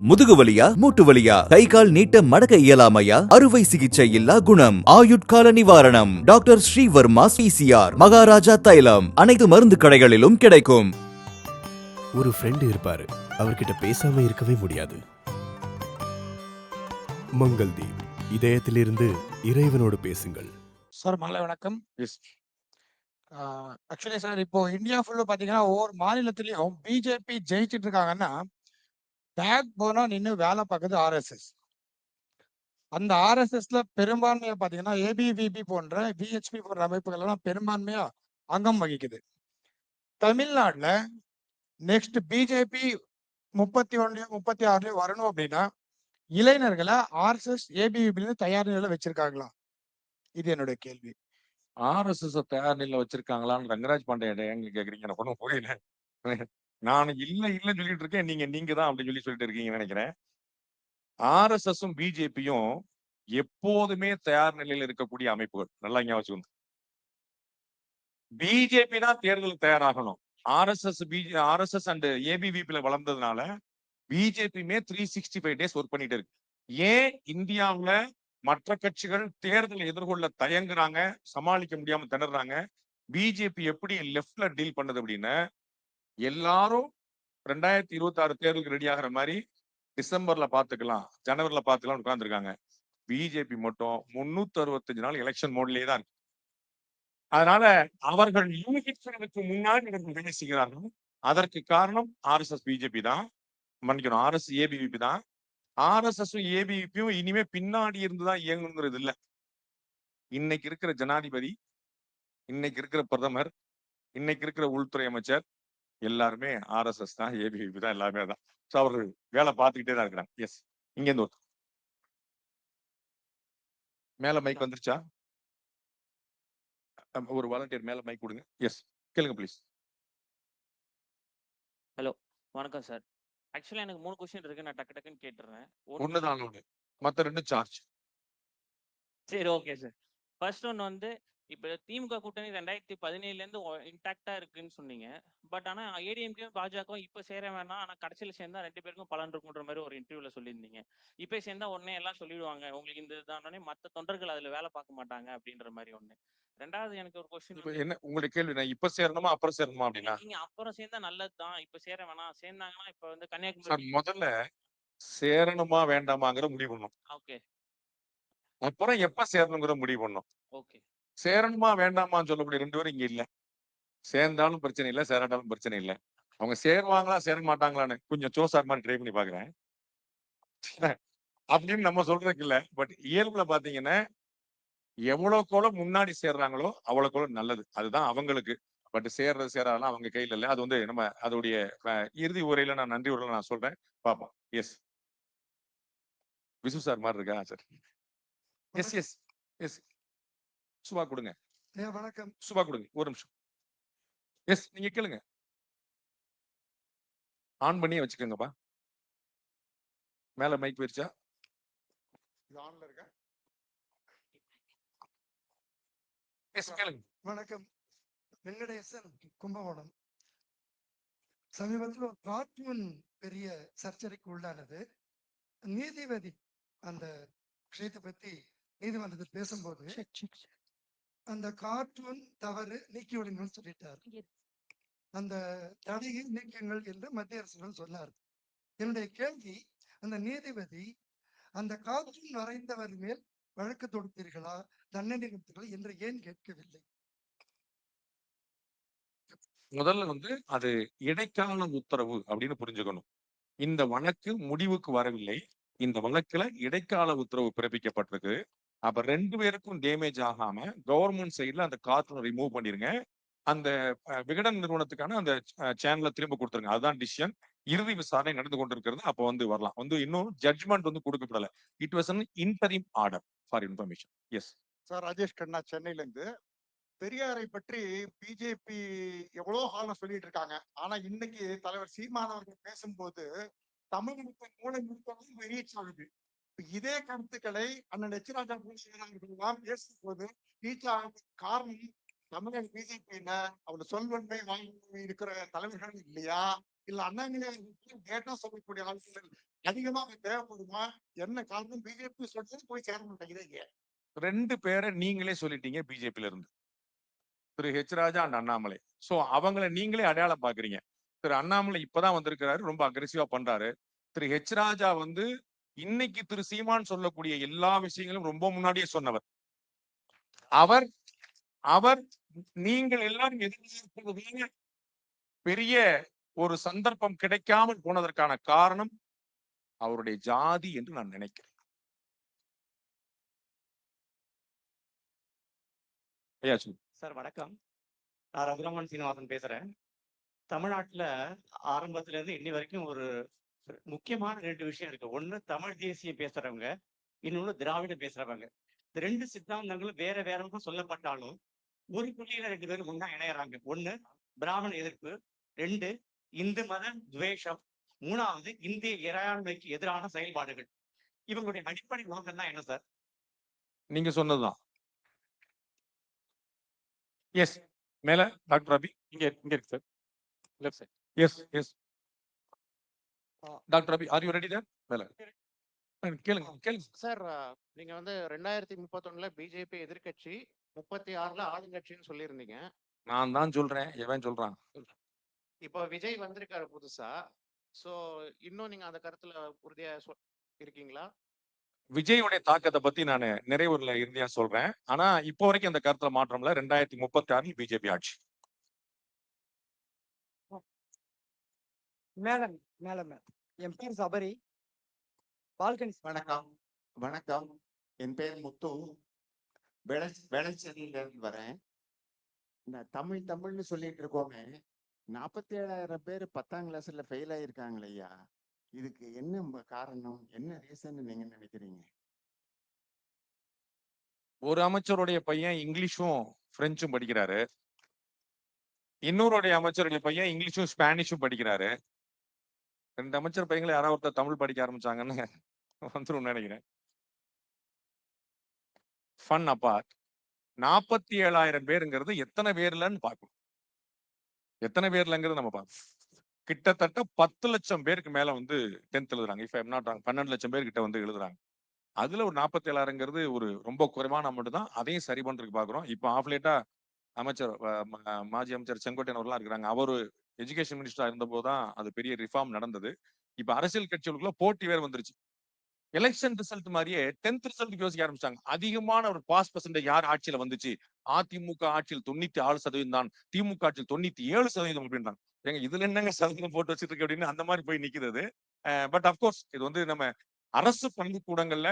முதுகு வலியா மூட்டு வலியா கை கால் நீட்ட மடக்க இயலாமையா அறுவை சிகிச்சை இல்லா குணம் ஆயுட்கால நிவாரணம் டாக்டர் ஸ்ரீவர்மா பிசிஆர் மகாராஜா தைலம் அனைத்து மருந்து கடைகளிலும் கிடைக்கும். ஒரு ஃப்ரெண்ட் இருப்பாரு, அவர்கிட்ட பேசாம இருக்கவே முடியாது. மங்கள்தீப், இதயத்திலிருந்து இறைவனோடு பேசுங்கள். சார் மாலை வணக்கம். ஆக்சுவலி சார் இப்போ இந்தியா ஃபுல்லு பார்த்தீங்கன்னா ஒவ்வொரு மாநிலத்திலையும் பிஜேபி ஜெயிச்சிட்டு இருக்காங்கன்னா பேக் போனா நின்று வேலை பார்க்குது ஆர்எஸ்எஸ். அந்த ஆர்எஸ்எஸ்ல பெரும்பான்மையா பார்த்தீங்கன்னா ஏபிவிபி போன்ற விஹெச்பி போன்ற அமைப்புகள் எல்லாம் பெரும்பான்மையா அங்கம் வகிக்குது. தமிழ்நாட்டில் நெக்ஸ்ட் பிஜேபி 31 36 வரணும் அப்படின்னா இளைஞர்களை ஆர்எஸ்எஸ் ஏபிவிபின்னு தயார் நிலையில வச்சிருக்காங்களா? இது என்னுடைய கேள்வி. ஆர்எஸ்எஸ் தயார் நிலையில வச்சிருக்காங்களான்னு ரங்கராஜ் பாண்டியன் எங்க கேக்குறீங்க? எனக்கு ஒன்றும் புரியல. நான் இல்லைன்னு சொல்லிட்டு இருக்கேன், நீங்க தான் அப்படின்னு சொல்லிட்டு இருக்கீங்கன்னு நினைக்கிறேன். ஆர்எஸ்எஸும் பிஜேபியும் எப்போதுமே தயார் நிலையில் இருக்கக்கூடிய அமைப்புகள். நல்லா ஞாபகம் வச்சுக்கணும். பிஜேபி தான் தேர்தலுக்கு தயாராகணும். ஆர்எஸ்எஸ் அண்ட் ஏபிவிபில வளர்ந்ததுனால பிஜேபியுமே 365 டேஸ் ஒர்க் பண்ணிட்டு இருக்கு. ஏன் இந்தியாவுல மற்ற கட்சிகள் தேர்தலை எதிர்கொள்ள தயங்குறாங்க, சமாளிக்க முடியாம திணறாங்க? பிஜேபி எப்படி லெப்ட்ல டீல் பண்ணுது அப்படின்னா, எல்லாரும் 2026 தேர்தலுக்கு ரெடி ஆகிற மாதிரி டிசம்பர்ல பாத்துக்கலாம், ஜனவரில பாத்துக்கலாம் உட்கார்ந்துருக்காங்க. பிஜேபி மட்டும் 365 நாள் எலெக்ஷன் மோட்லயே தான் இருக்கு. அதனால அவர்கள் யூகிச்சதுக்கு முன்னாடி இவர்கள் வேலை செய்கிறார்கள். அதற்கு காரணம் ஆர்எஸ்எஸ் பிஜேபி தான், மன்னிக்கணும், ஆர்எஸ் ஏபிவிபி தான். ஆர்எஸ்எஸும் ஏபிவிபியும் இனிமே பின்னாடி இருந்துதான் இயங்குங்கிறது இல்ல. இன்னைக்கு இருக்கிற ஜனாதிபதி, இன்னைக்கு இருக்கிற பிரதமர், இன்னைக்கு இருக்கிற உள்துறை அமைச்சர் எல்லாருமே ஆர்எஸ்எஸ் தான், ஏபிவிபி தான், எல்லாமே தான். அவர்கள் வேலை பார்த்துக்கிட்டே தான் இருக்கிறாங்க. எஸ், இங்க இருந்து மேல மைக் வந்துருச்சா? ஒரு வாலண்டியர் மேல மைக் கொடுங்க. எஸ், கேளுங்க ப்ளீஸ். ஹலோ, வணக்கம் சார். ஆக்சுவலா எனக்கு 3 क्वेश्चन இருக்கு. நான் டக்குன்னு கேட்டுறேன். ஒண்ணுதான் ஒண்ணு, மத்த 2 சார்ஜ். சரி, ஓகே சார். ஃபர்ஸ்ட் ஒன் வந்து இப்ப திமுக கூட்டணி 2017ல இருந்து இன்டாக்டா இருக்குன்னு சொன்னீங்க. பட் ஆனா ஏடிஎம்கே பாஜகவும் இப்ப சேர வேணாம், ஆனா கடைசியில சேர்ந்தா 2 பேருக்கும் பலன் இருக்குன்ற மாதிரி ஒரு இன்டர்வியூல சொல்லியிருந்தீங்க. இப்ப சேர்ந்தா உடனே எல்லாம் சொல்லிடுவாங்க, உங்களுக்கு இந்த இதுதானே, மத்த தொண்டர்கள் அதுல வேலை பார்க்க மாட்டாங்க அப்படின்ற மாதிரி ஒண்ணு. ரெண்டாவது எனக்கு ஒரு கொஸ்டின். என்ன உங்களுடைய கேள்வி? நான் இப்ப சேரணுமா அப்புறம் சேரணுமா அப்படின்னா? நீங்க அப்புறம் சேர்ந்தா நல்லதுதான், இப்ப சேர வேணாம், சேர்ந்தாங்கன்னா இப்ப வந்து சார், கன்னியாகுமரி முதல்ல சேரணுமா வேண்டாமாங்கிற முடிவு பண்ணும். ஓகே அப்புறம் எப்ப சேரணுங்கிற முடிவு பண்ணும். ஓகே சேரணுமா வேண்டாமான்னு சொல்லக்கூடிய 2 பேரும் இங்க இல்ல. சேர்ந்தாலும் பிரச்சனை இல்ல, சேராட்டாலும் பிரச்சனை இல்ல. அவங்க சேருவாங்களா சேர மாட்டாங்களான்னு கொஞ்சம் சோசார் மாதிரி ட்ரை பண்ணி பாக்குறேன் அப்படின்னு நம்ம சொல்றதுக்கு இல்ல. பட் இயல்புல பாத்தீங்கன்னா எவ்வளவுக்கோளோ முன்னாடி சேர்றாங்களோ அவ்வளவுக்கோளோ நல்லது. அதுதான் அவங்களுக்கு. பட் சேர்றது சேராதெல்லாம் அவங்க கையில இல்ல. அது வந்து நம்ம அதோடைய இறுதி உரையில நான் நன்றி உரையில நான் சொல்றேன், பாப்போம். எஸ், விசு சார் மாதிரி இருக்கா sir? Yes yes yes, Subha கொடுங்க. வணக்கம். சுபா கொடுங்க, ஒரு நிமிஷம். எஸ், நீங்க கேளுங்க. ஆன் பண்ணியே வச்சுக்கோங்கப்பா. மேல மைக் போயிருச்சா? ஆன்ல இருக்கா? எஸ், கேளுங்க. வணக்கம். வெங்கடேசன், கும்பகோணம். சமீபத்தில் ஒரு கார்ட்டூன் பெரிய சர்ச்சைக்கு உள்ளானது. நீதிபதி அந்த விஷயத்தை பத்தி நீதிமன்றத்தில் பேசும்போது அந்த கார்ட்டூன் தவறு, நீக்கிவிடுங்கன்னு சொல்லிட்டார். அந்த தடையை நீக்குங்கள் என்று மத்திய அரசு சொன்னார். என்னுடைய கேள்வி, அந்த நீதிபதி அந்த கார்ட்டூன் வரைந்தவர் மேல் வழக்கு தொடுத்தீர்களா, தண்டனை கொடுத்தீர்களா என்று ஏன் கேட்கவில்லை? முதல்ல வந்து அது இடைக்கால உத்தரவு அப்படின்னு புரிஞ்சுக்கணும். இந்த வழக்கு முடிவுக்கு வரவில்லை. இந்த வழக்குல இடைக்கால உத்தரவு பிறப்பிக்கப்பட்டிருக்கு. அப்ப 2 பேருக்கும் டேமேஜ் ஆகாம கவர்மெண்ட் சைட்ல அந்த கார்ட்டூனை ரிமூவ் பண்ணிருங்க. அந்த விகடன் நிறுவனத்துக்கான அந்த சேனலை திரும்ப கொடுத்துருங்க. அதுதான் டிசிஷன். இறுதி விசாரணை நடந்து கொண்டிருக்கிறது. அப்ப வந்து வரலாம். வந்து இன்னும் ஜட்ஜ்மெண்ட் வந்து கொடுக்கப்படல. It was an interim order for information. Yes sir, Rajesh Khanna, சென்னையில இருந்து. பெரியாரை பற்றி பிஜேபி எவ்வளவு காலம் சொல்லிட்டு இருக்காங்க. ஆனா இன்னைக்கு தலைவர் சீமான் அவர்கள் பேசும்போது தமிழகத்தின் மூளை முழுக்கவும் ரீச் ஆகுது. இதே கருத்துக்களை அண்ணன் எச்ராஜா எல்லாம் பேசும்போது ரீச் ஆகுது. காரணம், தமிழக பிஜேபியில அவர் சொல்வன்மை வாங்கி இருக்கிற தலைவர்கள் இல்லையா, இல்ல அண்ணாமலை டேட்டா சொல்லக்கூடிய ஆட்கள் அதிகமாக தேவைப்படுமா? என்ன காரணம்? பிஜேபி சொல்றது போய் சேர மாட்டேங்குது ஏன்? 2 பேரை நீங்களே சொல்லிட்டீங்க பிஜேபியில இருந்து. Thiru H Raja and Annamalai. So அவங்கள நீங்களே அடையாளம் பாக்குறீங்க. திரு அண்ணாமலை இப்பதான் வந்திருக்கிறாரு, ரொம்ப அக்ரெசிவா பண்றாரு. திரு ஹெச் ராஜா வந்து இன்னைக்கு திரு சீமான் சொல்லக்கூடிய எல்லா விஷயங்களும் ரொம்ப முன்னாடியே சொன்னவர். அவர் அவர் நீங்கள் எல்லாரும் எதிர்பார்ப்பது போல பெரிய ஒரு சந்தர்ப்பம் கிடைக்காமல் போனதற்கான காரணம் அவருடைய ஜாதி என்று நான் நினைக்கிறேன். ஐயா சொல்லுங்க. சார் வணக்கம். நான் ரகுராமன் சீனிவாசன் பேசுறேன். தமிழ்நாட்டுல ஆரம்பத்துல இருந்து இன்னி வரைக்கும் ஒரு முக்கியமான 2 விஷயம் இருக்கு. ஒண்ணு தமிழ் தேசியம் பேசுறவங்க, இன்னொன்னு திராவிடம் பேசுறவங்க. இந்த 2 சித்தாந்தங்களும் வேற வேறவங்க சொல்லப்பட்டாலும் ஒரு புள்ளியில 2 பேரும் ஒண்ணா இணையறாங்க. ஒண்ணு பிராமண எதிர்ப்பு, 2 இந்து மத துவேஷம், 3வது இந்திய இறையாண்மைக்கு எதிரான செயல்பாடுகள். இவங்களுடைய அடிப்படை நோக்கம் தான் என்ன சார்? நீங்க சொன்னதுதான். எஸ். மேல டாக்டர் அபி இங்க இருக்கு sir. Left side. Yes. Doctor Abhi are you ready there? மேல கேளுங்க. சார், நீங்க வந்து 2031ல பிஜேபி எதிர்க்கட்சி, 36ல ஆளுங்கட்சின்னு சொல்லியிருந்தீங்க. நான் தான் சொல்றேன். எவன் சொல்றான்? இப்போ விஜய் வந்திருக்காரு புதுசா. சோ இன்னும் நீங்க அந்த கருத்துல உறுதியா இருக்கீங்களா? விஜயோடைய தாக்கத்தை பத்தி நான் நிறைவுல இறுதியா சொல்றேன். ஆனா இப்போ வரைக்கும் அந்த கருத்துல மாற்றம்ல. 2036 பிஜேபி ஆட்சி. மேடம் என் பேர் சபரி. பால்கனி. வணக்கம். என் பேர் முத்து. வேளச்சேரியில இருந்து வரேன். இந்த தமிழ்னு சொல்லிட்டு இருக்கோமே, 47,000 பேர் 10ஆம் கிளாஸ்ல ஃபெயில் ஆயிருக்காங்களே ஐயா. இதுக்கு என்ன காரணம், என்ன ரீசன் நீங்க நினைக்கிறீங்க? ஒரு அமைச்சருடைய பையன் இங்கிலீஷும் பிரெஞ்சும் படிக்கிறாரு. இன்னொருடைய அமைச்சருடைய பையன் இங்கிலீஷும் ஸ்பானிஷும் படிக்கிறாரு. 2 அமைச்சர் பையங்களை யாராவது ஒருத்தர் தமிழ் படிக்க ஆரம்பிச்சாங்கன்னு வந்துரும் நினைக்கிறேன். ஃபன் அப்பார்ட், 47,000 பேருங்கிறது எத்தனை பேர்லன்னு பார்க்கணும். எத்தனை பேர்லங்கிறது நம்ம பார்க்கணும். கிட்டத்தட்ட 10 லட்சம் பேருக்கு மேல வந்து 10th எழுதுறாங்க. இஃப் ஐம் நாட் ராங், 12 லட்சம் பேர் கிட்ட வந்து எழுதுறாங்க. அதுல ஒரு 47,000ங்கிறது ஒரு ரொம்ப குறைவான அமௌண்ட் தான். அதையும் சரி பண்றதுக்கு பாக்குறோம். இப்ப ஆஃப்லேட்டா அமைச்சர் மாஜி அமைச்சர் செங்கோட்டையன் அவர்கள்லாம் இருக்கிறாங்க. அவரு எஜுகேஷன் மினிஸ்டரா இருந்த போதுதான் அது பெரிய ரிஃபார்ம் நடந்தது. இப்ப அரசியல் கட்சிகளுக்குள்ள போட்டி வேற வந்துருச்சு. எலெக்ஷன் ரிசல்ட் மாதிரியே 10th ரிசல்ட் யோசிக்க ஆரம்பிச்சாங்க. அதிகமான ஒரு பாஸ் பெர்சன்டேஜ் யார் ஆட்சியில வந்துச்சு? அதிமுக ஆட்சியில் 96% தான், திமுக ஆட்சியில் 97% அப்படின்றாங்க. ஏங்க இதுல என்னங்க சதவீதம் போட்டு வச்சிட்டு இருக்கு அப்படின்னு அந்த மாதிரி போய் நிக்கிறது. பட் அப்கோர்ஸ் இது வந்து நம்ம அரசு பள்ளிக்கூடங்கள்ல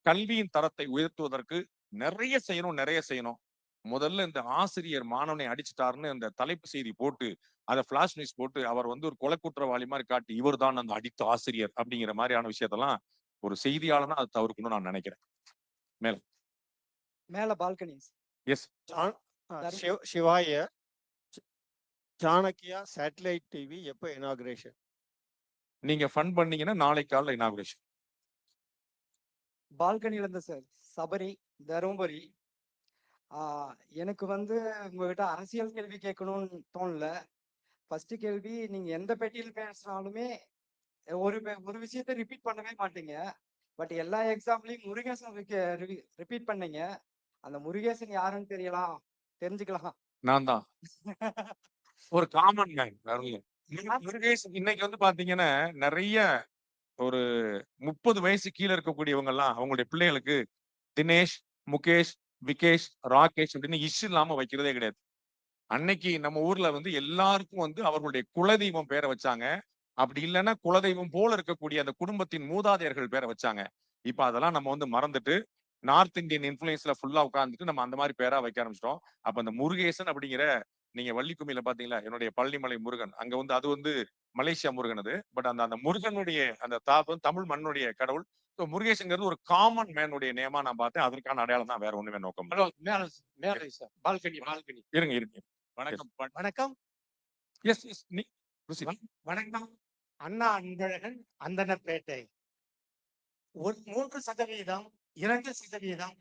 கல்வியின் தரத்தை உயர்த்துவதற்கு நிறைய செய்யணும். முதல்ல இந்த ஆசிரியர் மாணவனை அடிச்சுட்டாருன்னு இந்த தலைப்பு செய்தி போட்டு அதை பிளாஷ் நியூஸ் போட்டு அவர் வந்து ஒரு கொலை குற்றவாளி மாதிரி காட்டி இவர் தான் அந்த அடித்த ஆசிரியர் அப்படிங்கிற மாதிரியான விஷயத்தெல்லாம் ஒரு செய்தியாளனா அது தவிர்க்கணும்னு நான் நினைக்கிறேன். மேல பால்கனி. எஸ். சிவாய சாணக்கியா சேட்டலைட் டிவி எப்போ இனாகுரேஷன்? நீங்க ஃபன் பண்ணீங்கன்னா நாளை காலைல இனாகுரேஷன். பால்கனில இருந்து சார் சபரி, தருமபுரி. எனக்கு வந்து உங்ககிட்ட அரசியல் கேள்வி கேட்கணும்னு தோணல. ஃபர்ஸ்ட் கேள்வி, நீங்க எந்த பெட்டியில் பேசினாலுமே ஒரு விஷயத்த ரிப்பீட் பண்ணவே மாட்டீங்க. பட் எல்லா எக்ஸாம்லயும் முருகேசன் ரிப்பீட் பண்ணீங்க. அந்த முருகேசன் யாருன்னு தெரிஞ்சுக்கலாம். நான் தான் ஒரு காமன் மேன். முருகேசன் இன்னைக்கு வந்து பாத்தீங்கன்னா நிறைய ஒரு 30 வயசு கீழே இருக்கக்கூடியவங்க எல்லாம் அவங்களுடைய பிள்ளைகளுக்கு தினேஷ், முகேஷ், விகேஷ், ராகேஷ் அப்படின்னு இஷ்யூ இல்லாம வைக்கிறதே கிடையாது. அன்னைக்கு நம்ம ஊர்ல வந்து எல்லாருக்கும் வந்து அவர்களுடைய குலதெய்வம் பேரை வச்சாங்க. அப்படி இல்லைன்னா குலதெய்வம் போல இருக்கக்கூடிய அந்த குடும்பத்தின் மூதாதையர்கள் பேரை வச்சாங்க. இப்ப அதெல்லாம் நம்ம வந்து மறந்துட்டு நார்த் இந்தியன் இன்ஃபுளுன்ஸ்ல ஃபுல்லா உட்கார்ந்துட்டு நம்ம அந்த மாதிரி பேரா வைக்க ஆரம்பிச்சிட்டோம். அப்ப அந்த முருகேசன் அப்படிங்கிற, நீங்க வள்ளிக்குமியில பாத்தீங்களா, என்னுடைய பழனிமலை முருகன், அங்க வந்து அது வந்து மலேசியா முருகன் அது. பட் அந்த முருகனுடைய அந்த தமிழ் மண்ணுடைய கடவுள். முருகேசங்கிறது ஒரு காமன் மேனுடைய நேமா நான் பார்த்தேன். அதற்கான அடையாளம் தான், வேற ஒண்ணுமே நோக்கம். இருங்க. வணக்கம். வணக்கம். அண்ணா அன்பழகன், அந்தனப்பேட்டை. 3%, 2%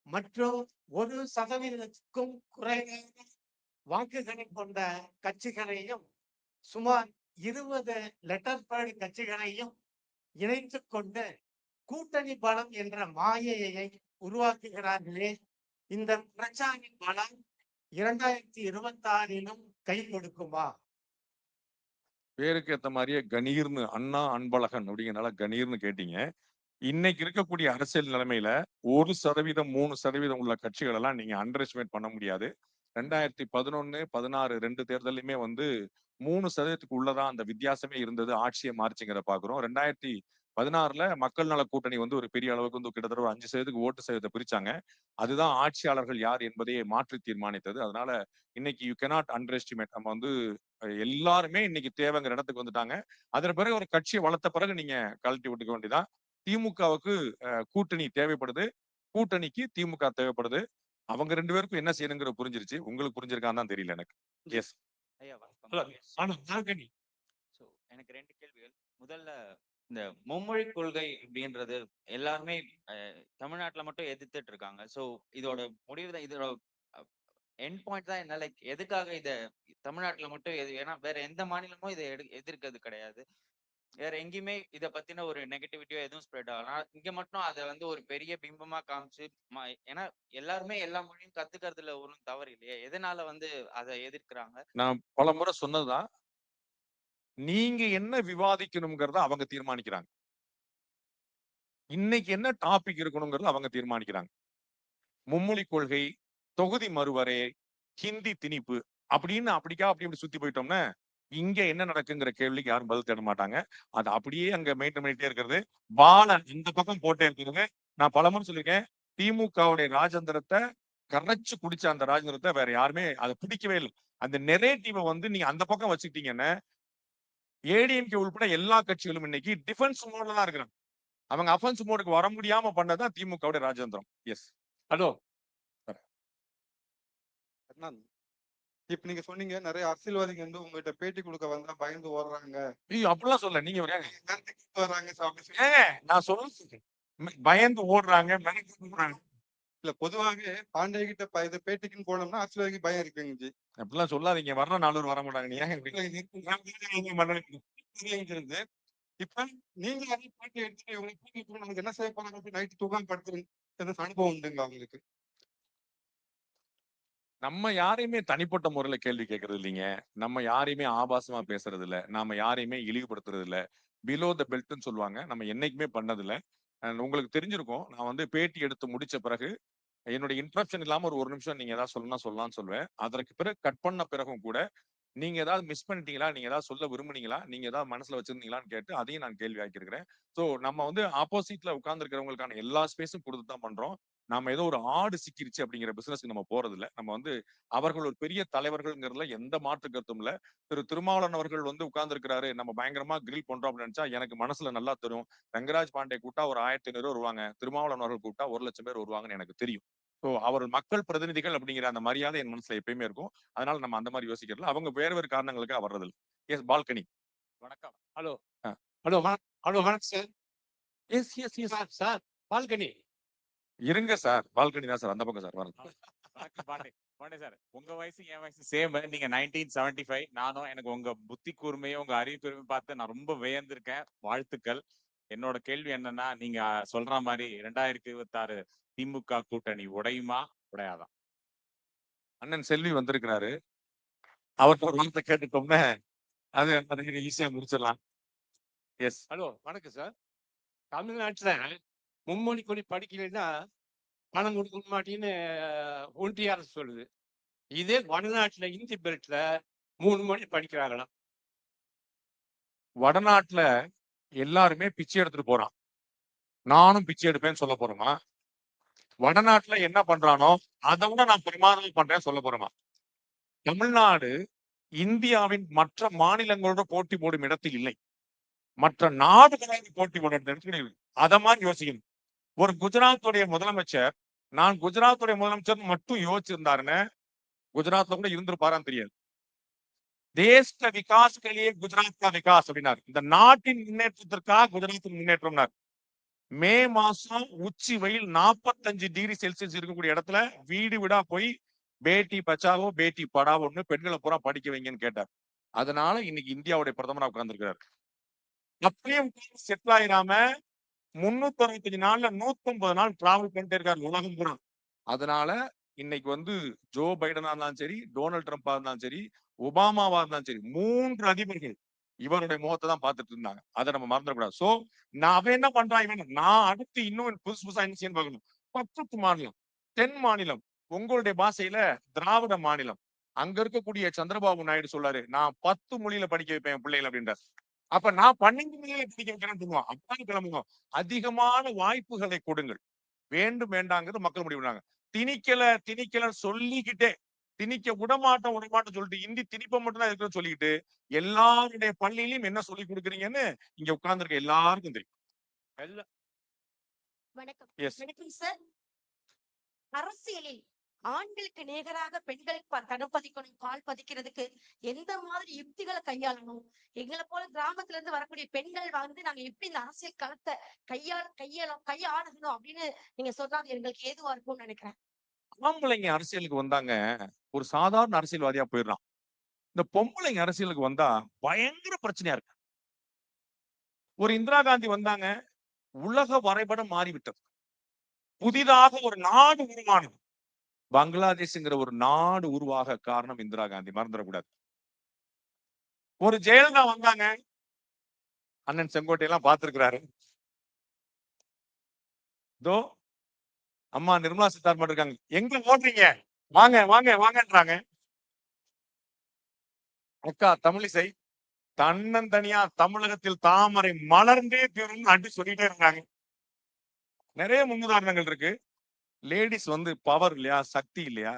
மற்றும் 1%க்கும் குறைவான வாக்குகளை கொண்ட கட்சிகளையும் சுமார் 20 லெட்டர் பேர்டு கட்சிகளையும் இணைத்து கொண்டு கூட்டணி பலம் என்ற மாயையை உருவாக்குகிறார்களே, இந்த பிரச்சார பலம் 2026 கை கொடுக்குமா? பேருக்கு ஏத்த மாதிரியே கணீர்னு அண்ணா அன்பழகன் அப்படிங்கிறனால கணீர்னு கேட்டீங்க. இன்னைக்கு இருக்கக்கூடிய அரசியல் நிலைமையில 1%, 3% உள்ள கட்சிகள் எல்லாம் நீங்க அண்டர் எஸ்டிமேட் பண்ண முடியாது. 2011, 16 2 தேர்தலுமே வந்து 3% உள்ளதான் அந்த வித்தியாசமே இருந்தது. ஆட்சியை மாறிச்சுங்கிறத பாக்குறோம். 2016ல மக்கள் நல கூட்டணி வந்து ஒரு பெரிய அளவுக்கு வந்து கிட்டத்தட்ட ஒரு 5% ஓட்டு சதவீதத்தை பிரிச்சாங்க. அதுதான் ஆட்சியாளர்கள் யார் என்பதையே மாற்றி தீர்மானித்தது. அதனால இன்னைக்கு யூ cannot அண்டர் எஸ்டிமேட். நம்ம வந்து எல்லாருமே இன்னைக்கு தேவைங்கிற இடத்துக்கு வந்துட்டாங்க. அதன் பிறகு ஒரு கட்சியை வளர்த்த பிறகு நீங்க கழட்டி விட்டுக்க வேண்டியதான். திமுகவுக்கு கூட்டணி தேவைப்படுது. கூட்டணிக்கு திமுக தேவைப்படுது. அவங்க 2 பேருக்கும் என்ன செய்யணுங்கிறது புரிஞ்சிருச்சு. உங்களுக்கு புரிஞ்சிருக்கான்னு தான் தெரியல எனக்கு. எஸ். ஐயா வணக்கம். ஸோ எனக்கு 2 கேள்விகள். முதல்ல இந்த மும்மொழி கொள்கை அப்படின்றது எல்லாருமே தமிழ்நாட்டுல மட்டும் எதிர்த்துட்டு இருக்காங்க. ஸோ இதோட முடிவு தான், இதோட எண்ட் பாயிண்ட் தான் என்ன, லைக் எதுக்காக இத தமிழ்நாட்டுல மட்டும் ஏன்னா வேற எந்த மாநிலமும் இதை எதிர்க்கிறது கிடையாது. வேற எங்கேயுமே இதை பத்தின ஒரு நெகட்டிவிட்டியோ எதுவும் ஸ்ப்ரெட் ஆகலாம். இங்க மட்டும் அதை வந்து ஒரு பெரிய பிம்பமா காமிச்சு ஏன்னா எல்லாருமே எல்லா மொழியும் கத்துக்கிறதுல ஒன்றும் தவறு இல்லையா? எதனால வந்து அதை எதிர்க்கிறாங்க? நான் பல முறை சொன்னதுதான், நீங்க என்ன விவாதிக்கணுங்கிறத அவங்க தீர்மானிக்கிறாங்க. இன்னைக்கு என்ன டாபிக் இருக்கணுங்கிறத அவங்க தீர்மானிக்கிறாங்க. மும்மொழி கொள்கை, தொகுதி மறுவரை, ஹிந்தி திணிப்பு அப்படின்னு அப்படி சுத்தி போயிட்டோம்னா இங்க என்ன நடக்குங்கிற கேள்விக்கு யாரும் பதில் தேட மாட்டாங்க. அது அப்படியே அங்க மெயின்டைன் பண்ணிட்டே இருக்கிறது. பால இந்த பக்கம் போட்டே இருக்கிறது. நான் பலமுறை சொல்லியிருக்கேன், திமுகவுடைய ராஜேந்திரத்தை கரைச்சு குடிச்ச அந்த ராஜேந்திரத்தை வேற யாருமே அதை பிடிக்கவே இல்லை. அந்த நெரேட்டிவை வந்து நீங்க அந்த பக்கம் வச்சுக்கிட்டீங்கன்னா ஏடிஎம்கே உள்பட எல்லா கட்சிகளும் இன்னைக்கு டிஃபென்ஸ் மோட்ல தான் இருக்கிறாங்க. அவங்க அஃபென்ஸ் மோடுக்கு வர முடியாம பண்ணதான் திமுகவுடைய ராஜேந்திரம். எஸ். ஹலோ. இப்ப நீங்க சொன்னீங்க நிறைய அரசியல்வாதிகள் வந்து உங்ககிட்ட பேட்டி கொடுக்க வந்தா பயந்து ஓடுறாங்க. அப்படிலாம் சொல்ல நீங்க வர்றாங்க. நான் சொல்ல பயந்து ஓடுறாங்க. இல்ல பொதுவாகவே பாண்டிய கிட்ட இது பேட்டிக்குன்னு போனோம்னா அரசியல்வாதிக்கு பயம் இருக்குங்க ஜி. அப்படிலாம் சொல்லாதீங்க. வர்ற 4 வர மாட்டாங்க. நீ ஏன் இப்ப நீங்க அதே பேட்டி எடுத்துட்டு இவங்க பேட்டி என்ன செய்ய போறாங்க நைட்டு தூக்கம் படுத்துருங்க அனுபவம் உண்டுங்க அவங்களுக்கு. நம்ம யாரையுமே தனிப்பட்ட முறையில கேள்வி கேட்கறது இல்லைங்க. நம்ம யாரையுமே ஆபாசமா பேசுறது இல்ல. நாம யாரையுமே இழிவுபடுத்துறது இல்ல. பிலோ த பெல்ட்னு சொல்லுவாங்க. நம்ம என்னைக்குமே பண்ணதில்ல. உங்களுக்கு தெரிஞ்சிருக்கும். நான் வந்து பேட்டி எடுத்து முடிச்ச பிறகு என்னுடைய இன்ட்ரப்ஷன் இல்லாம ஒரு நிமிஷம் நீங்க ஏதாவது சொல்லலாம்னு சொல்லுவேன். அதற்கு பிறகு கட் பண்ண பிறகும் கூட நீங்க ஏதாவது மிஸ் பண்ணிட்டீங்களா, நீங்க ஏதாவது சொல்ல விரும்புனீங்களா, நீங்க ஏதாவது மனசுல வச்சிருந்தீங்களான்னு கேட்டு அதையும் நான் கேள்வி ஆக்கியிருக்கிறேன். சோ நம்ம வந்து ஆப்போசிட்ல உட்கார்ந்து இருக்கிறவங்களுக்கான எல்லா ஸ்பேஸும் கொடுத்து தான் பண்றோம். நாம ஏதோ ஒரு ஆடு சிக்கிருச்சு அப்படிங்கிற பிசினஸ்க்கு நம்ம போறது இல்ல. நம்ம வந்து அவர்கள் ஒரு பெரிய தலைவர்கள்ங்கிறதுல எந்த மாற்று கருத்தும் இல்ல. திருமாவளவன் அவர்கள் வந்து உட்கார்ந்து இருக்கிறாரு, நம்ம பயங்கரமா கிரில் பண்றோம் அப்படின்னு நினைச்சா எனக்கு மனசுல நல்லா தெரியும். ரங்கராஜ் பாண்டே கூட்டா ஒரு 1500 வருவாங்க. திருமாவளவன் அவர்கள் கூட்டா 1,00,000 பேர் வருவாங்கன்னு எனக்கு தெரியும். ஸோ அவர் மக்கள் பிரதிநிதிகள் அப்படிங்கிற அந்த மரியாதை என் மனசுல எப்பயுமே இருக்கும். அதனால நம்ம அந்த மாதிரி யோசிக்கிறதுல அவங்க வேறு காரணங்களுக்காக வர்றதில்லை. Yes balcony. வணக்கம். ஹலோ ஹலோ ஹலோ வணக்கம் sir. Yes yes yes sir balcony. இருங்க சார், பால்கனி தான் சார், அந்த பக்கம் சார். வணக்கம் பாண்டே சார். உங்க வயசு என் வயசு சேம். நீங்க 1975. நானும் எனக்கு உங்க புத்தி கூர்மையும் உங்க அறிவு கூர்மையும் பார்த்து நான் ரொம்ப வியந்திருக்கேன். வாழ்த்துக்கள். என்னோட கேள்வி என்னன்னா, நீங்க சொல்ற மாதிரி 2026 திமுக கூட்டணி உடையுமா உடையாதான்? அண்ணன் செல்வி வந்திருக்கிறாரு. அவர்கிட்ட ஒரு வார்த்தை கேட்டுட்டோம்னா அது ஈஸியா முடிச்சிடலாம். எஸ். ஹலோ வணக்கம் சார். தமிழ்நாட்டுல மும்மொழி கொடி படிக்கலைன்னா பணம் கொடுக்க மாட்டேன்னு ஒன்றிய அரசு சொல்லுது. இதே வடநாட்டுல இந்தி பெல்ட்ல 3 மொழி படிக்கிறாங்களாம். வடநாட்டுல எல்லாருமே பிச்சை எடுத்துட்டு போறான். நானும் பிச்சை எடுப்பேன்னு சொல்ல போறோமா? வடநாட்டுல என்ன பண்றானோ அதை விட நான் பிரமாதம் பண்றேன்னு சொல்ல போறோமா? தமிழ்நாடு இந்தியாவின் மற்ற மாநிலங்களோட போட்டி போடும் இடத்தில் இல்லை. மற்ற நாடுகளோடு போட்டி போடும் இடத்துல அத மாதிரி யோசிக்கணும். ஒரு குஜராத்துடைய முதலமைச்சர், நான் குஜராத்துடைய முதலமைச்சர் மட்டும் யோசிச்சிருந்தாருன்னு குஜராத்ல கூட இருந்திருப்பாரான்னு தெரியாது. தேச விகாஸ்களையே குஜராத் கா விகாஸ் அப்படின்னாரு. இந்த நாட்டின் முன்னேற்றத்திற்காக குஜராத்தின் முன்னேற்றம்னார். மே மாசம் உச்சி வெயில் 45 டிகிரி செல்சியஸ் இருக்கக்கூடிய இடத்துல வீடு வீடா போய் பேட்டி பச்சாவோ பேட்டி படாவோன்னு பெண்களை பூரா படிக்க வைங்கன்னு கேட்டார். அதனால இன்னைக்கு இந்தியாவுடைய பிரதமரா உட்கார்ந்துருக்கிறார். அப்படியே செட்டில் ஆயிராம 365 நாள்ல 150 நாள் டிராவல் பண்ணிட்டே இருக்காரு உலகம் பூரா. அதனால இன்னைக்கு வந்து ஜோ பைடனா இருந்தாலும் சரி, டொனால்ட் ட்ரம்ப்பா இருந்தாலும் சரி, ஒபாமாவா இருந்தாலும் சரி, 3 அதிபர்கள் இவருடைய முகத்தை தான் பார்த்துட்டு இருந்தாங்க. அதை நம்ம மறந்துடக்கூடாது. சோ நான் அவன் என்ன பண்றான் இவன், நான் அடுத்து இன்னும் புதுசு புதுசா என்ன செய்யணும் பார்க்கணும். 10 மாநிலம், தென் மாநிலம், உங்களுடைய பாஷையில திராவிட மாநிலம். அங்க இருக்கக்கூடிய சந்திரபாபு நாயுடு சொல்லாரு, நான் 10 மொழியில படிக்க வைப்பேன் என் பிள்ளைகள் அப்படின்றார். அப்ப நான் 12 மொழியில படிக்க வைக்கிறேன்னு சொல்லுவான். அப்பதான் கிளம்புங்க. அதிகமான வாய்ப்புகளை கொடுங்கள். வேண்டும் வேண்டாங்கிறது மக்கள் முடிவு பண்ணாங்க. திணிக்கல சொல்லிக்கிட்டே திணிக்க விடமாட்டோம் சொல்லிட்டு இந்தி திணிப்ப மட்டும் தான் இருக்குன்னு சொல்லிக்கிட்டு எல்லாருடைய பள்ளியிலும் என்ன சொல்லி கொடுக்குறீங்கன்னு இங்க உட்கார்ந்துருக்க எல்லாருக்கும் தெரியும். வணக்கம். Yes. வணக்கம் சார். அரசியலில் ஆண்களுக்கு நிகராக பெண்களுக்கு தடம் பதிக்கணும், கால் பதிக்கிறதுக்கு எந்த மாதிரி யுக்திகளை கையாளணும், எங்களை போல கிராமத்துல இருந்து வரக்கூடிய பெண்கள் வந்து நாங்க எப்படி இந்த அரசியல் களத்தை கையாளணும் அப்படின்னு நீங்க சொன்னா அது எங்களுக்கு ஏதுவா இருக்கும்னு நினைக்கிறேன். ஆம்பளைங்க அரசியலுக்கு வந்தாங்க ஒரு சாதாரண அரசியல்வாதியா போயிடுறான். இந்த பொம்பளைங்க அரசியலுக்கு வந்தா பயங்கர பிரச்சனையா இருக்கு. ஒரு இந்திரா காந்தி வந்தாங்க, உலக வரைபடம் மாறிவிட்டது. புதிதாக ஒரு நாடு உருவானது. பங்களாதேஷ்ங்கிற ஒரு நாடு உருவாக காரணம் இந்திரா காந்தி, மறந்துடக்கூடாது. ஒரு ஜெயலலிதா வந்தாங்க, அண்ணன் செங்கோட்டை எல்லாம் பார்த்திருக்கிறாரு. இதோ அம்மா நிர்மலா சீதாராமன் இருக்காங்க, எங்க ஓடுறீங்க வாங்க வாங்க வாங்கன்றாங்க. அக்கா தமிழிசை தன்னந்தனியா தமிழகத்தில் தாமரை மலர்ந்தே தீரும் அடி சொல்லிட்டே இருக்காங்க. நிறைய முன்னுதாரணங்கள் இருக்கு. லேடிஸ் வந்து பவர் இல்லையா, சக்தி இல்லையா,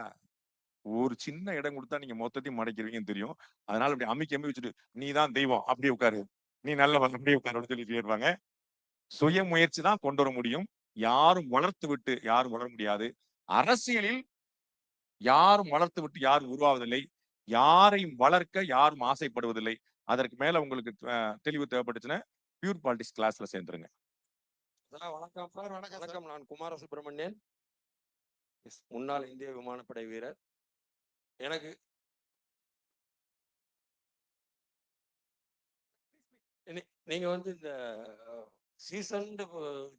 ஒரு சின்ன இடம் கொடுத்தா நீங்க மொத்தத்தையும் மடக்கிடுவீங்கன்னு தெரியும். அதனால அப்படி அமுக்கி வச்சுட்டு நீ தான் தெய்வம் அப்படியே உட்காரு, நீ நல்லவன் அப்படியே உட்காரு சொல்லிட்டு இருப்பாங்க. சுய முயற்சி தான் கொண்டு வர முடியும். யாரும் வளர்த்து விட்டு யாரும் வளர முடியாது. அரசியலில் யாரும் வளர்த்து விட்டு யாரும் உருவாவதில்லை. யாரையும் வளர்க்க யாரும் ஆசைப்படுவதில்லை. அதற்கு மேல உங்களுக்கு தெளிவு தேவைப்பட்டுச்சுன்னா பியூர் பாலிடிக்ஸ் கிளாஸ்ல சேர்ந்துருங்க. வணக்கம் சார். வணக்கம். நான் குமார சுப்பிரமணியன், முன்னாள் இந்திய விமானப்படை வீரர். எனக்கு நீங்க வந்து இந்த சீசன்டு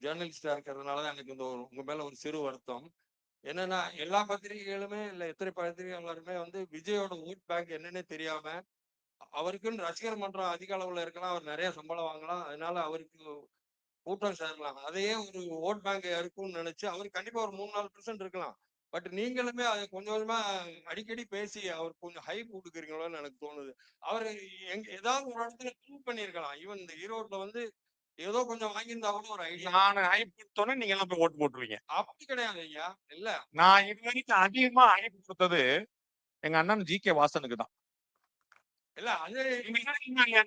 ஜேர்னலிஸ்டா இருக்கிறதுனாலதான் எனக்கு இந்த உங்க மேல ஒரு சிறு வருத்தம். என்னன்னா எல்லா பத்திரிகைகளுமே இல்ல எத்தனை பத்திரிகைகளுமே வந்து விஜயோட ஓட் பேங்க் என்னன்னே தெரியாம, அவருக்குன்னு ரசிகர் மன்றம் அதிக அளவுல இருக்கலாம், அவர் நிறைய சம்பளம் வாங்கலாம், அதனால அவருக்கு கூட்டம் சேரலாம், அதையே ஒரு ஓட் பேங்க் இருக்கும்னு நினைச்சு அவர் கண்டிப்பா ஒரு 3-4% இருக்கலாம். பட் நீங்களுமே அதை கொஞ்சம் கொஞ்சமா அடிக்கடி பேசி அவர் கொஞ்சம் ஹைப் கொடுக்குறீங்களோன்னு எனக்கு தோணுது. அவர் ஏதாவது ஒரு இடத்துல ப்ரூவ் பண்ணியிருக்கலாம். ஈவன் இந்த ஈரோட்ல வந்து ஏதோ கொஞ்சம் வாங்கியிருந்தா கூட ஒரு ஐடியா. நான் ஹைப் கொடுத்தோன்னே நீங்க எல்லாம் போய் ஓட்டு போட்டுருவீங்க. அப்படி கிடையாது ஐயா. இல்ல, நான் இது வரைக்கும் அதிகமா ஹைப் கொடுத்தது எங்க அண்ணன் ஜி.கே. வாசனுக்கு தான். இல்ல அது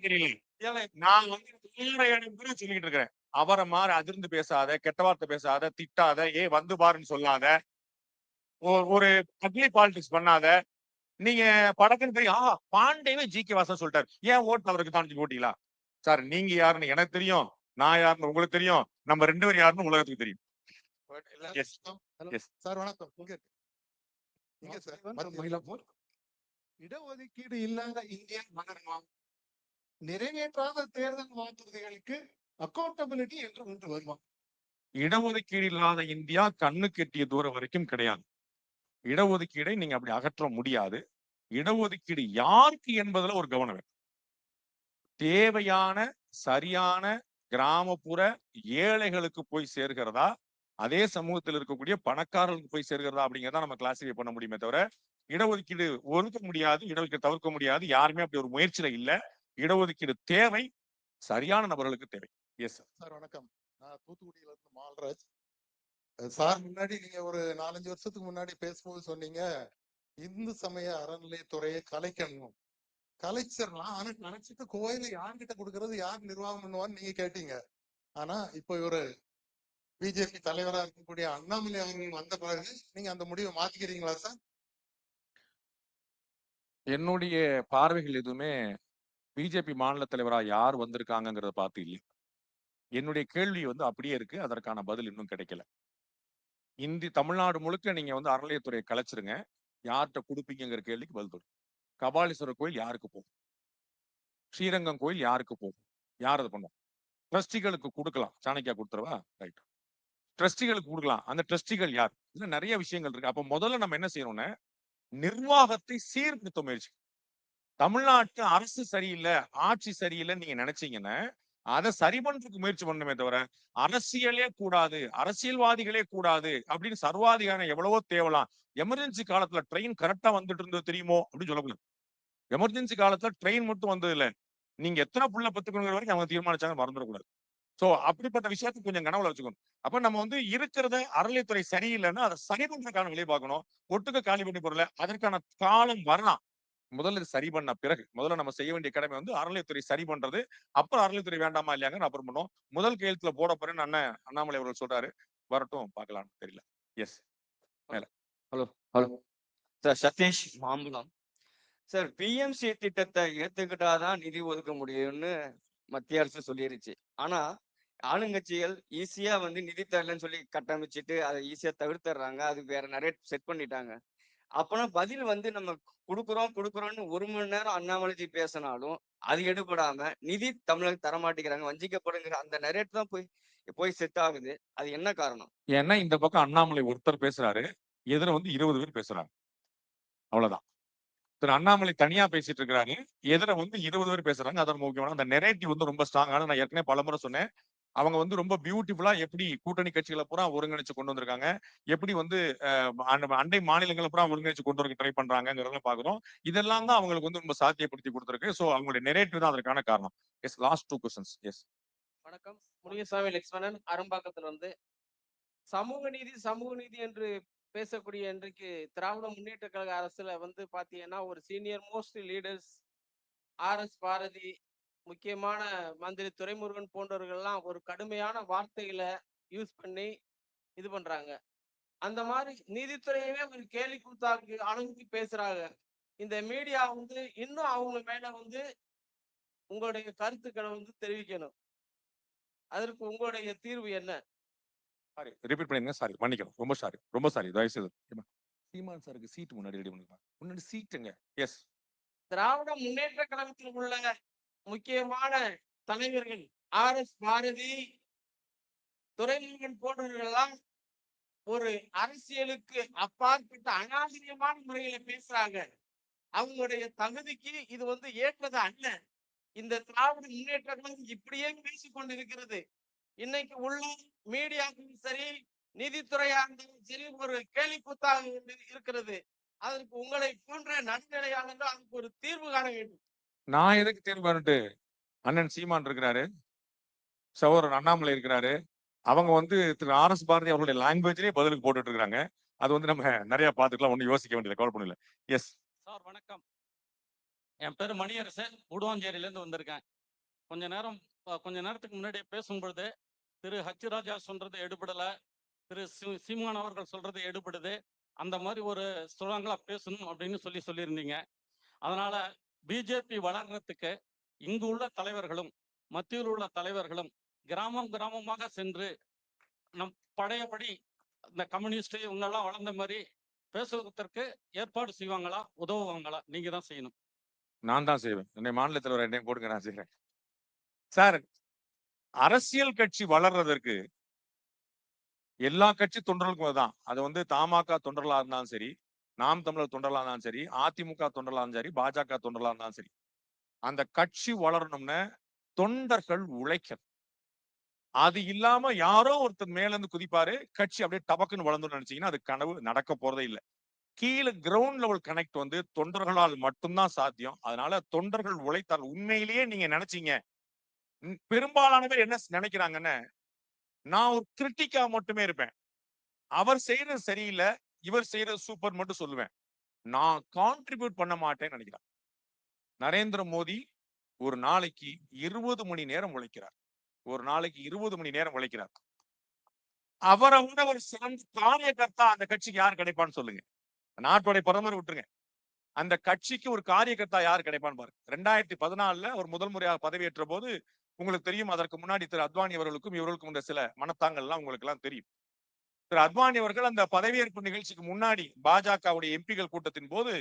தெரியல. நான் வந்து சொல்லிட்டு இருக்கிறேன், அவரை மாதிரி அதிர்ந்து பேசாத, கெட்ட வார்த்தை பேசாத, திட்டாத, வந்து பாருன்னு சொல்லாத, ஒரு அக்லி பாலிடிக்ஸ் பண்ணாத. நீங்க படக்குன்னு போய் பாண்டேவே ஜி.கே. வாசன் சொல்லிட்டாரு, ஏன் ஓட்டு அவருக்கு தான் போட்டீங்களா? சார் நீங்க யாருன்னு எனக்கு தெரியும், நான் யாருன்னு உங்களுக்கு தெரியும், நம்ம 2 பேரும் யாருன்னு உலகத்துக்கு தெரியும். சார் வணக்கம். இங்க சார் இடஒதுக்கீடு இல்லாத இந்தியா மலருமா? நிறைவேற்றாத தேர்தல் வாக்குறுதிகளுக்கு அக்கௌண்டபிலிட்டி என்று ஒன்று வருமா? இடஒதுக்கீடு இல்லாத இந்தியா கண்ணுக்கு எட்டிய தூரம் வரைக்கும் கிடையாது. இடஒதுக்கீடை நீங்க அப்படி அகற்ற முடியாது. இடஒதுக்கீடு யாருக்கு என்பதுல ஒரு கவனம் வேணும். தேவையான சரியான கிராமப்புற ஏழைகளுக்கு போய் சேர்கிறதா, அதே சமூகத்தில் இருக்கக்கூடிய பணக்காரர்களுக்கு போய் சேர்கிறதா அப்படிங்கிறதா நம்ம கிளாசிஃபை பண்ண முடியுமே தவிர, இடஒதுக்கீடு ஒதுக்க முடியாது, இடஒதுக்கீடு தவிர்க்க முடியாது, யாருமே அப்படி ஒரு முயற்சியில இல்ல. இடஒதுக்கீடு தேவை, சரியான நபர்களுக்கு தேவை. எஸ் சார் வணக்கம். நான் தூத்துக்குடியில இருந்து மால்ராஜ். சார் முன்னாடி நீங்க ஒரு 4-5 வருஷத்துக்கு முன்னாடி பேசும்போது சொன்னீங்க, இந்து சமய அறநிலையத்துறையை கலைக்கணும். கலைச்சிடலாம், ஆனா நினைச்சிட்டு கோயில யார்கிட்ட கொடுக்கறது, யார் நிர்வாகம் பண்ணுவான்னு நீங்க கேட்டீங்க. ஆனா இப்ப இவரு பிஜேபி தலைவரா இருக்கக்கூடிய அண்ணாமலை அவர்கள் வந்த பிறகு நீங்க அந்த முடிவை மாத்திக்கிறீங்களா சார்? என்னுடைய பார்வைகள் எதுவுமே பிஜேபி மாநில தலைவரா யார் வந்திருக்காங்கிறத பார்த்து இல்லை. என்னுடைய கேள்வி வந்து அப்படியே இருக்கு, அதற்கான பதில் இன்னும் கிடைக்கல. தமிழ்நாடு முழுக்க நீங்க வந்து அறநிலையத்துறையை கலைச்சிருங்க, யார்கிட்ட கொடுப்பீங்கிற கேள்விக்கு பதில். கபாலீஸ்வரர் கோயில் யாருக்கு போகும்? ஸ்ரீரங்கம் கோயில் யாருக்கு போகும்? யார் அதை பண்ணும்? ட்ரஸ்டிகளுக்கு கொடுக்கலாம். சாணக்கியா கொடுத்துருவா? ரைட். ட்ரஸ்டிகளுக்கு கொடுக்கலாம். அந்த ட்ரஸ்டிகள் யார்? இதுல நிறைய விஷயங்கள் இருக்கு. அப்ப முதல்ல நம்ம என்ன செய்யணும்னா நிர்வாகத்தை சீர்திருத்த முயற்சி. தமிழ்நாட்டு அரசு சரியில்லை, ஆட்சி சரியில்லைன்னு நீங்க நினைச்சீங்கன்னா அதை சரி பண்றதுக்கு முயற்சி பண்ணணுமே தவிர அரசியலே கூடாது, அரசியல்வாதிகளே கூடாது அப்படின்னு சர்வாதிகாரம் எவ்வளவோ தேவலாம். எமர்ஜென்சி காலத்துல ட்ரெயின் கரெக்டா வந்துட்டு இருந்தது தெரியுமோ அப்படின்னு சொல்லக்கூடாது. எமர்ஜென்சி காலத்துல ட்ரெயின் மட்டும் வந்தது இல்ல, நீங்க எத்தனை புள்ள பத்துக்கணுங்கிற வரைக்கும் அவங்க தீர்மானிச்சாங்க, மறந்துடக்கூடாது. சோ அப்படிப்பட்ட விஷயத்துக்கு கொஞ்சம் கனவுல வச்சுக்கணும். அப்ப நம்ம இருக்கிறத அறநிலைத்துறை சரியில்லைன்னா அதை சரி பண்றதுக்கான வழியை பார்க்கணும். ஒட்டுக்க காலி பண்ணி போறல அதற்கான காலம் வரலாம். முதல்ல இது சரி பண்ண பிறகு முதல்ல நம்ம செய்ய வேண்டிய கடமை அறநிலைத்துறை சரி பண்றது. அப்புறம் அறநிலைத்துறை வேண்டாமா இல்லையாங்க அப்புறம் பண்ணும். முதல் கையெழுத்துல போட போறேன்னு அண்ணன் அண்ணாமலை அவர்கள் சொல்றாரு. வரட்டும், பார்க்கலாம். தெரியல. Yes. Hello hello sir, Satish Mambalam. Sir, PMC திட்டத்தை ஏத்துக்கிட்டாதான் நிதி ஒதுக்க முடியும்னு மத்திய அரசு சொல்லிருச்சு. ஆனா ஆளுங்கட்சிகள் ஈஸியா நிதி தரலன்னு சொல்லி கட்டமைச்சிட்டு அதை ஈஸியா தவிர்த்துறாங்க. அது வேற நிறைய செட் பண்ணிட்டாங்க. அப்பனா பதில் நம்ம கொடுக்குறோம்னு 1 மணி நேரம் அண்ணாமலைஜி பேசினாலும் அது எடுபடாம நிதி தமிழக தரமாட்டேங்கிறாங்க, வஞ்சிக்கப்படுங்கிற அந்த நரேட் தான் போய் போய் செட் ஆகுது. அது என்ன காரணம்? ஏன்னா இந்த பக்கம் அண்ணாமலை ஒருத்தர் பேசுறாரு, எதிர 20 பேர் பேசுறாங்க. அவ்வளவுதான். திரு அண்ணாமலை தனியா பேசிட்டு இருக்காரு, எதிர 20 பேர் பேசுறாங்க. அதன் முக்கியமான அந்த நெரேட்டிவ் ரொம்ப ஸ்ட்ராங்கான. நான் ஏற்கனவே பலமுறை சொன்னேன், அவங்க ரொம்ப பியூட்டிஃபுல்லா எப்படி கூட்டணி கட்சிகளை பூரா ஒருங்கிணைச்சு கொண்டு வந்திருக்காங்க, எப்படி அண்டை மாநிலங்களை பூரா ஒருங்கிணைச்சு கொண்டு வர ட்ரை பண்றாங்கிறத பாக்குறோம். இதெல்லாம் தான் அவங்களுக்கு ரொம்ப சாத்தியப்படுத்தி கொடுத்திருக்கு. சோ அவங்களுடைய நெரேட்டிவ் தான் அதற்கான காரணம். எஸ். Last 2 questions. எஸ். வணக்கம். முனியசாமி லட்சுமணன், அரும்பாக்கத்திலிருந்து. சமூக நீதி என்று பேசக்கூடிய இன்றைக்கு திராவிட முன்னேற்ற கழக அரசுல பாத்தீங்கன்னா ஒரு senior most leaders RS Bharathi, முக்கியமான மந்திரி துரைமுருகன் போன்றவர்கள்லாம் ஒரு கடுமையான வார்த்தைகளை யூஸ் பண்ணி இது பண்றாங்க. அந்த மாதிரி நீதித்துறையவே ஒரு கேலி கூத்தாக்கு அளவுக்கு பேசுறாங்க. இந்த மீடியா இன்னும் அவங்க மேல உங்களுடைய கருத்துக்களை தெரிவிக்கணும். அதற்கு உங்களுடைய தீர்வு என்ன? சாரி, ரிப்பீட் பண்ணுங்க. சாரி, மன்னிக்கணும். ரொம்ப சாரி, ரொம்ப சாரி. தயவு செய்து சீமான் சாருக்கு சீட் முன்னாடி ரெடி பண்ணுங்க. முன்னாடி சீட்டுங்க. எஸ். திராவிட முன்னேற்ற கழகத்தில் உள்ள முக்கியமான தலைவர்கள் RS பாரதி, துரைமுருகன் போன்றவர்கள்லாம் ஒரு அரசியலுக்கு அப்பாற்பட்ட அநாகரிகமான முறையில பேசுறாங்க. அவங்களுடைய தகுதிக்கு இது ஏற்றது அல்ல. இந்த திராவிட முன்னேற்ற கழகம் இப்படியே பேசிக் கொண்டிருக்கிறது. இன்னைக்கு உள்ள மீடியாக்களும் சரி, நீதித்துறையா இருந்தாலும் சரி, ஒரு கேலி கூத்தாக இருக்கிறது. அதற்கு உங்களை போன்ற நடுநிலையாளர்கள் அதுக்கு ஒரு தீர்வு காண வேண்டும். நான் எதுக்கு தீர்வு காணட்டு? அண்ணன் சீமான் இருக்கிறாரு, சகோதரர் அண்ணாமலை இருக்கிறாரு. அவங்க திரு RS பாரதி அவர்களுடைய லாங்குவேஜ்லயே பதிலுக்கு போட்டுட்டு இருக்காங்க. அது நம்ம நிறைய பாத்துக்கலாம். ஒன்னும் யோசிக்க வேண்டியது, கவலை பண்ணல. எஸ் சார், வணக்கம். என் பேரு மணியரசன், உடுவாஞ்சேரியில இருந்து வந்திருக்கேன். கொஞ்ச நேரத்துக்கு முன்னாடி பேசும்பொழுது திரு H ராஜா சொல்றது எடுபடல, திரு சீமான் அவர்கள் சொல்றது எடுபடுது, அந்த மாதிரி ஒரு ஸ்ட்ராங்கா பேசணும் அப்படின்னு சொல்லியிருந்தீங்க. அதனால பிஜேபி வளர்றதுக்கு இங்கு உள்ள தலைவர்களும் மத்தியில் உள்ள தலைவர்களும் கிராமமாக சென்று நம் பழையபடி இந்த கம்யூனிஸ்ட் இவங்கெல்லாம் வளர்ந்த மாதிரி பேசுவதற்கு ஏற்பாடு செய்வாங்களா, உதவுவாங்களா? நீங்க தான் செய்யணும். நான் தான் செய்வேன். என்னை மாநில தலைவர் என்னையும் போடுங்க, நான் செய்றேன். சார், அரசியல் கட்சி வளர்றதற்கு எல்லா கட்சி தொண்டர்களுக்கும் தான். அது தமாக தொண்டர்களா இருந்தாலும் சரி, நாம் தமிழர் தொண்டர்களா இருந்தாலும் சரி, அதிமுக தொண்டர்களா இருந்தாலும் சரி, பாஜக தொண்டர்களா இருந்தாலும் சரி, அந்த கட்சி வளரணும்னு தொண்டர்கள் உழைக்கணும். அது இல்லாம யாரோ ஒருத்தர் மேல இருந்து குதிப்பாரு, கட்சி அப்படியே டபக்குன்னு வளர்ந்து நினைச்சீங்கன்னா அது கனவு, நடக்க போறதே இல்லை. கீழே கிரவுண்ட் லெவல் கனெக்ட் தொண்டர்களால் மட்டும்தான் சாத்தியம். அதனால தொண்டர்கள் உழைத்தால் உண்மையிலேயே நீங்க நினைச்சீங்க. பெரும்பாலான பேர் என்ன நினைக்கிறாங்கன்னு, நான் ஒரு கிரிட்டிக்கா மட்டுமே இருப்பேன். அவர் செய்யறது சரியில்லை, இவர் செய்யறது சூப்பர் மட்டும் சொல்லுவேன். நான் கான்ட்ரிபியூட் பண்ண மாட்டேன்னு நினைக்கிறேன். நரேந்திர மோடி ஒரு நாளைக்கு 20 மணி நேரம் உழைக்கிறார். ஒரு நாளைக்கு 20 மணி நேரம் உழைக்கிறார். அவரை விட ஒரு சிறந்த காரியகர்த்தா அந்த கட்சிக்கு யார் கிடைப்பான்னு சொல்லுங்க. நாட்டுடைய பிரதமர் விட்டுருங்க, அந்த கட்சிக்கு ஒரு காரியகர்த்தா யார் கிடைப்பான்னு பாருங்க. 2014 ஒரு முதல் முறையாக பதவியேற்ற போது உங்களுக்கு தெரியும், அதற்கு முன்னாடி திரு அத்வானி அவர்களுக்கும் இவர்களுக்கும் உள்ள சில மனத்தாங்கள் எல்லாம் உங்களுக்கு எல்லாம் தெரியும். திரு அத்வானி அவர்கள் அந்த பதவியேற்பு நிகழ்ச்சிக்கு முன்னாடி பாஜகவுடைய எம்பிகள் கூட்டத்தின் போது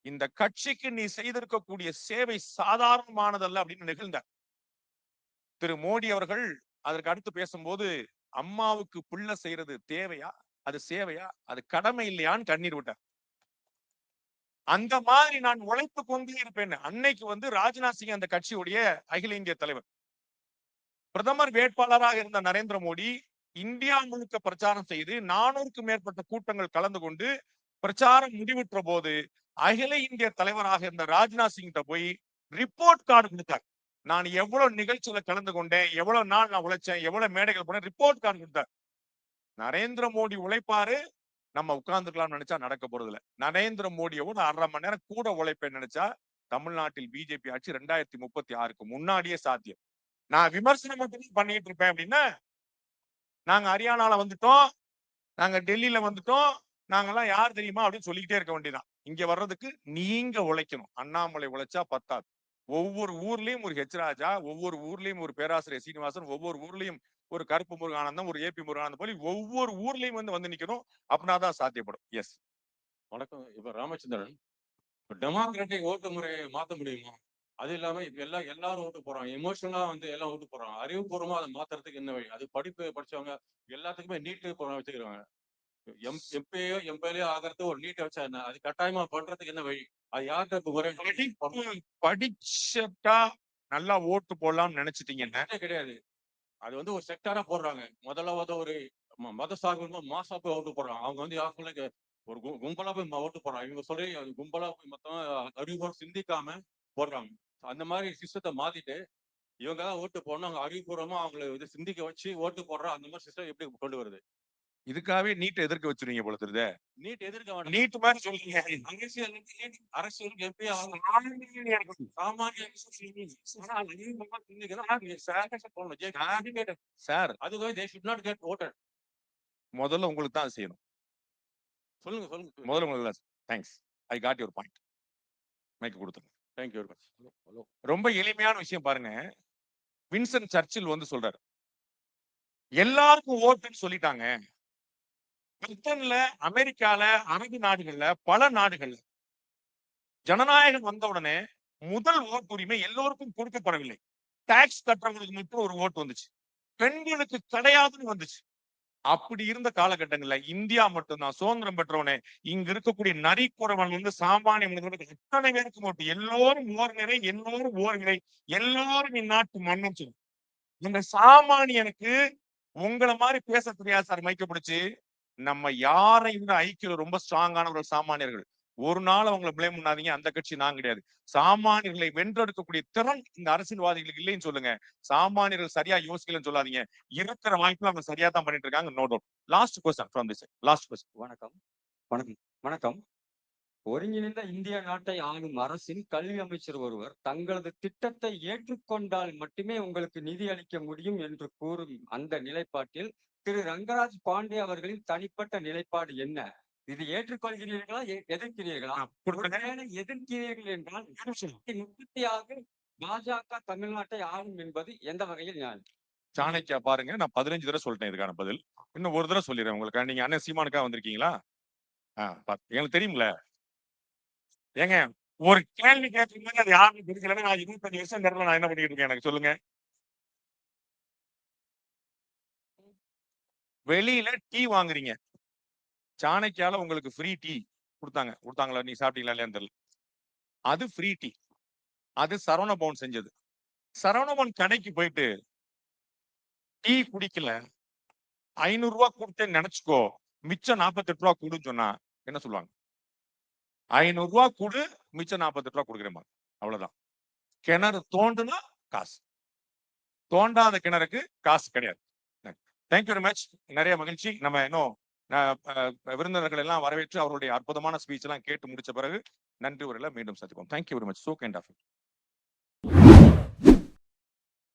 இந்த கட்சிக்கு நீ செய்திருக்கக்கூடிய சேவை சாதாரணமானதல்ல அப்படின்னு நெகிழ்ந்தார் திரு மோடி அவர்கள். அதற்கு அடுத்து பேசும்போது அம்மாவுக்கு புள்ள செய்யறது தேவையா, அது சேவையா, அது கடமை இல்லையான்னு கண்ணீர் விட்டார். அந்த மாதிரி நான் உழைத்து கொண்டே இருப்பேன். அன்னைக்கு வந்து ராஜ்நாத் சிங் அந்த கட்சியுடைய அகில இந்திய தலைவர். பிரதமர் வேட்பாளராக இருந்த நரேந்திர மோடி இந்தியா முழுக்க பிரச்சாரம் செய்து 400க்கும் மேற்பட்ட கூட்டங்கள் கலந்து கொண்டு பிரச்சாரம் முடிவுற்ற போது அகில இந்திய தலைவராக இருந்த ராஜ்நாத் சிங் போய் ரிப்போர்ட் கார்டு கொடுத்தார். நான் எவ்வளவு நிகழ்ச்சியில கலந்து கொண்டேன், எவ்வளவு நாள் நான் உழைச்சேன், எவ்வளவு மேடைகள் போனேன், ரிப்போர்ட் கார்டு கொடுத்தார். நரேந்திர மோடி உழைப்பாரு, நம்ம உட்கார்ந்துக்கலாம் நினைச்சா நடக்க போறது இல்ல. நரேந்திர மோடியோட 1/2 மணி நேரம் கூட உழைப்பேன் நினைச்சா தமிழ்நாட்டில் பிஜேபி ஆட்சி 2036க்கு முன்னாடியே சாத்தியம். நான் விமர்சனம் மட்டும் பண்ணிட்டு இருப்பேன் அப்படின்னா, நாங்க ஹரியானால வந்துட்டோம், நாங்க டெல்லியில வந்துட்டோம், நாங்கெல்லாம் யார் தெரியுமா அப்படின்னு சொல்லிக்கிட்டே இருக்க வேண்டியதான். இங்க வர்றதுக்கு நீங்க உழைக்கணும். அண்ணாமலை உழைச்சா பத்தாது. ஒவ்வொரு ஊர்லயும் ஒரு ஹெச் ராஜா, ஒவ்வொரு ஊர்லயும் ஒரு பேராசிரியர் சீனிவாசன், ஒவ்வொரு ஊர்லயும் ஒரு கருப்பு முருகானந்தம், ஒரு ஏபி முருகானந்தம் போல ஒவ்வொரு ஊர்லயும் வந்து நிக்கணும். அப்படின்னாதான் சாத்தியப்படும். எஸ். வணக்கம். இப்ப ராமச்சந்திரன், டெமோக்ராட்டிக் ஓட்டு முறையை மாத்த முடியுமா? அது இல்லாம இப்ப எல்லாரும் ஓட்டு போறாங்க. எமோஷனலா வந்து எல்லாம் ஓட்டு போறாங்க. அறிவுபூர்வமா அதை மாத்துறதுக்கு என்ன வழி? அது படிப்பு படிச்சவங்க எல்லாத்துக்குமே நீட்டு வச்சுக்கிறாங்க. எம்பிஏ ஆகிறது ஒரு நீட் வச்சா என்ன? அது கட்டாயமா பண்றதுக்கு என்ன வழி? அது யார்கிட்ட முறை படிச்சா நல்லா ஓட்டு போடலாம்னு நினைச்சிட்டீங்கன்னா கிடையாது. அது வந்து ஒரு செக்டாரா போடுறாங்க. முதல்ல ஒரு மத சார்பு மாசா போய் ஓட்டு போடுறாங்க. அவங்க வந்து யாருக்குள்ள ஒரு கும்பலா போய் ஓட்டு போடுறாங்க. இவங்க சொல்லி கும்பலா போய் மொத்தம் அறிவுபூர்வம் சிந்திக்காம போடுறாங்க. அந்த மாதிரி சிஸ்டத்தை மாத்திட்டு இவங்க தான் ஓட்டு போடணும், அவங்க அறிவுபூர்வமா அவங்களை இது சிந்திக்க வச்சு ஓட்டு போடுறோம். அந்த மாதிரி சிஸ்டம் எப்படி கொண்டு வருது? இதுக்காகவே நீட் எதிர்க்க வச்சிருவீங்க போல தெரியுது. நீட் எதிர்க்க வேண்டாம். நீட் மாதிரி சொல்றீங்க. அரசியலுக்கு எப்படி சார், அதுவே they should not get voted. முதல்ல உங்களுக்கு தான் செய்யணும். சொல்லுங்க. முதல்ல உங்களுக்கு. Thanks. I got your point. Mic கொடுத்துருங்க. Thank you very much. ரொம்ப எளிமையான விஷயம் பாருங்க. வின்சன் சர்ச்சில் வந்து சொல்றாரு, எல்லாருக்கும் ஓட்டுன்னு சொல்லிட்டாங்க. பிரிட்டன்ல, அமெரிக்கால, அரபு நாடுகள்ல, பல நாடுகள்ல ஜனநாயகம் வந்த உடனே முதல் ஓட்டுரிமை எல்லோருக்கும் கொடுக்கப்படவில்லை. டாக்ஸ் கட்டுறவங்களுக்கு மட்டும் ஒரு ஓட்டு வந்துச்சு. பெண்களுக்கு கிடையாதுன்னு வந்துச்சு. அப்படி இருந்த காலகட்டங்கள்ல இந்தியா மட்டும்தான் சுதந்திரம் பெற்றவனே இங்க இருக்கக்கூடிய நரிக்குறவன் வந்து சாமானிய மனிதர்களுக்கு எத்தனை பேருக்கு ஓட்டு. எல்லோரும் ஓர் நிறை, எல்லோரும் ஓர் நிறை, எல்லாரும் இந்நாட்டு மன்னன் சொல்லு. இந்த சாமானியனுக்கு உங்களை மாதிரி பேச தெரியாது சார். மைக்க பிடிச்சு நம்ம யாரையும் ஐக்கியம் ரொம்ப ஸ்ட்ராங்கானவர்கள் சாமானியர்கள். ஒரு நாள் அவங்களை பிளேம் பண்ணாதீங்க. அந்த கட்சி நான் கிடையாது. சாமானியர்களை வென்றெடுக்கக்கூடிய திறன் இந்த அரசியல்வாதிகளுக்கு இல்லைன்னு சொல்லுங்க. சாமானியர்கள் சரியா யோசிக்கலன்னு சொல்லாதீங்க. இருக்கிற வாய்ப்புல அவங்க சரியா தான் பண்ணிட்டு இருக்காங்க. No doubt. Last question from this. Last question. வணக்கம். ஒருங்கிணைந்த இந்திய நாட்டை ஆளும் அரசின் கல்வி அமைச்சர் ஒருவர் தங்களது திட்டத்தை ஏற்றுக்கொண்டால் மட்டுமே உங்களுக்கு நிதி அளிக்க முடியும் என்று கூறும் அந்த நிலைப்பாட்டில் திரு ரங்கராஜ் பாண்டே அவர்களின் தனிப்பட்ட நிலைப்பாடு என்ன? இது ஏற்றுக்கொள்கிறீர்களா, எதிர்க்கிறீர்களா? எதிர்க்கிறீர்கள் என்றால் முக்கியமாக பாஜக தமிழ்நாட்டை ஆளும் என்பது எந்த வகையில் நியாயம்? சாணக்கியா பாருங்க, நான் 15 தடவை சொல்லிட்டேன் இதுக்கான பதில். இன்னும் ஒரு தடவை சொல்லிடுறேன் உங்களுக்கு. நீங்க அண்ணன் சீமானுக்கா வந்திருக்கீங்களா? எனக்கு தெரியும்ல. ஏங்க, ஒரு கேள்வி கேட்கும்போது அது யாருன்னு தெரியலன்னா நான் 25 வருஷம் நேரத்துல நான் என்ன பண்ணிட்டு இருக்கேன் எனக்கு சொல்லுங்க. வெளியில டீ வாங்குறீங்க. சாணக்கியால உங்களுக்கு ஃப்ரீ டீ கொடுத்தாங்களா? நீ சாப்பிட்டீங்களா இல்லையான்னு தெரியல. அது ஃப்ரீ டீ. அது சரவண பவன் செஞ்சது. சரவண பவன் கடைக்கு போயிட்டு டீ குடிக்கல, 500 ரூபாய் கொடுத்தேன்னு நினைச்சுக்கோ, மிச்சம் 48 ரூபாய் கொடுன்னு சொன்னா என்ன சொல்லுவாங்க? 500 ரூபாய் கொடு, மிச்சம் 48 ரூபாய் கொடுக்குறேன். அவ்வளவுதான். கிணறு தோண்டுனா காசு, தோண்டாத கிணறுக்கு காசு கிடையாது. Thank you very much. நிறைய மகிழ்ச்சி. நம்ம இன்னும் விருந்தினர்கள் எல்லாம் வரவேற்று அவருடைய அற்புதமான ஸ்பீச் எல்லாம் கேட்டு முடிச்ச பிறகு நன்றி உரையில மீண்டும் சந்திப்போம். Thank you very much. So kind of you.